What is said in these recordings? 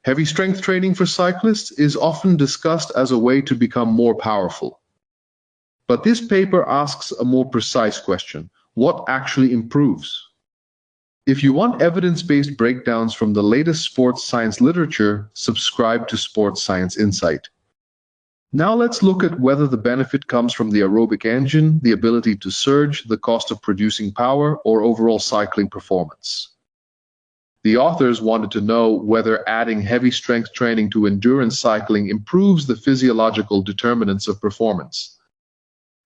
Heavy strength training for cyclists is often discussed as a way to become more powerful. But this paper asks a more precise question: what actually improves? If you want evidence-based breakdowns from the latest sports science literature, subscribe to Sports Science Insight. Now let's look at whether the benefit comes from the aerobic engine, the ability to surge, the cost of producing power, or overall cycling performance. The authors wanted to know whether adding heavy strength training to endurance cycling improves the physiological determinants of performance.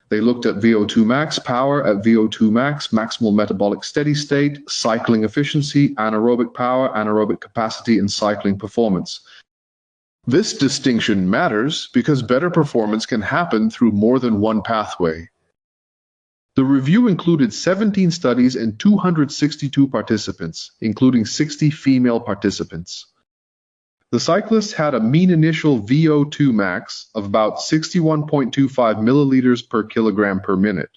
They looked at VO2 max, power at VO2 max, maximal metabolic steady state, cycling efficiency, anaerobic power, anaerobic capacity, and cycling performance. This distinction matters because better performance can happen through more than one pathway. The review included 17 studies and 262 participants, including 60 female participants. The cyclists had a mean initial VO2 max of about 61.25 milliliters per kilogram per minute.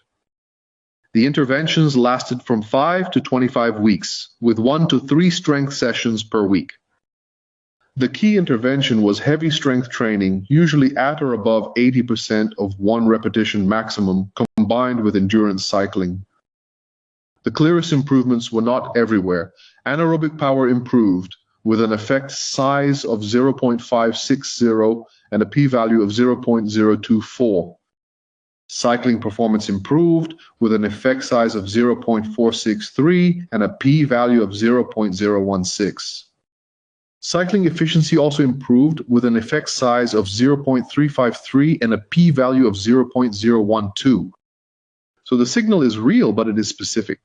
The interventions lasted from 5 to 25 weeks, with 1 to 3 strength sessions per week. The key intervention was heavy strength training, usually at or above 80% of one repetition maximum, combined with endurance cycling. The clearest improvements were not everywhere. Anaerobic power improved, with an effect size of 0.560 and a p-value of 0.024. Cycling performance improved, with an effect size of 0.463 and a p-value of 0.016. Cycling efficiency also improved, with an effect size of 0.353 and a p-value of 0.012. So the signal is real, but it is specific.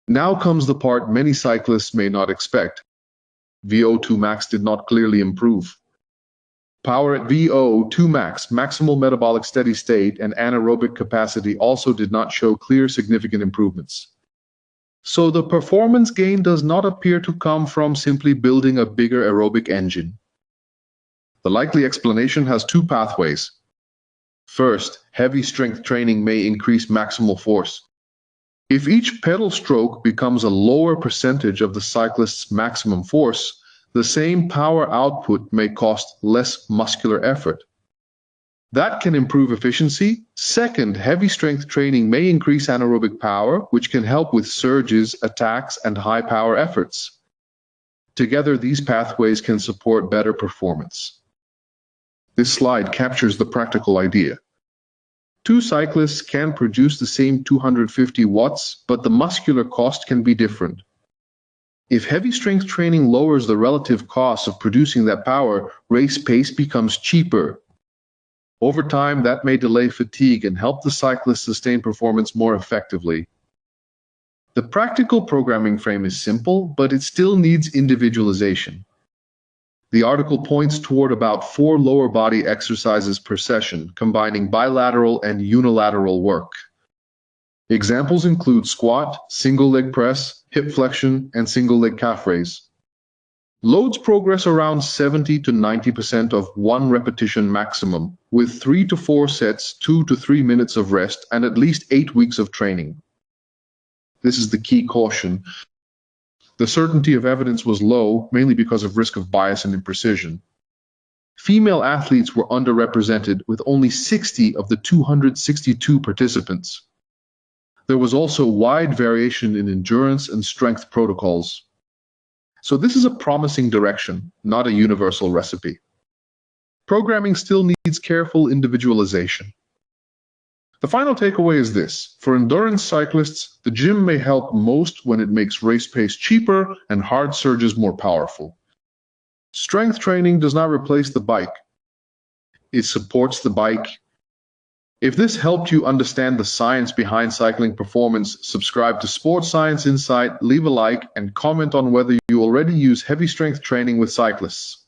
Now comes the part many cyclists may not expect. VO2 max did not clearly improve. Power at VO2 max, maximal metabolic steady state, and anaerobic capacity also did not show clear significant improvements. So the performance gain does not appear to come from simply building a bigger aerobic engine. The likely explanation has two pathways. First, heavy strength training may increase maximal force. If each pedal stroke becomes a lower percentage of the cyclist's maximum force, the same power output may cost less muscular effort. That can improve efficiency. Second, heavy strength training may increase anaerobic power, which can help with surges, attacks, and high power efforts. Together, these pathways can support better performance. This slide captures the practical idea. Two cyclists can produce the same 250 watts, but the muscular cost can be different. If heavy strength training lowers the relative cost of producing that power, race pace becomes cheaper. Over time, that may delay fatigue and help the cyclist sustain performance more effectively. The practical programming frame is simple, but it still needs individualization. The article points toward about 4 lower body exercises per session, combining bilateral and unilateral work. Examples include squat, single leg press, hip flexion, and single leg calf raise. Loads progress around 70 to 90% of one repetition maximum, with 3 to 4 sets, 2 to 3 minutes of rest, and at least 8 weeks of training. This is the key caution. The certainty of evidence was low, mainly because of risk of bias and imprecision. Female athletes were underrepresented, with only 60 of the 262 participants. There was also wide variation in endurance and strength protocols. So this is a promising direction, not a universal recipe. Programming still needs careful individualization. The final takeaway is this: for endurance cyclists, the gym may help most when it makes race pace cheaper and hard surges more powerful. Strength training does not replace the bike. It supports the bike. If this helped you understand the science behind cycling performance, subscribe to Sports Science Insight, leave a like, and comment on whether you already use heavy strength training with cyclists.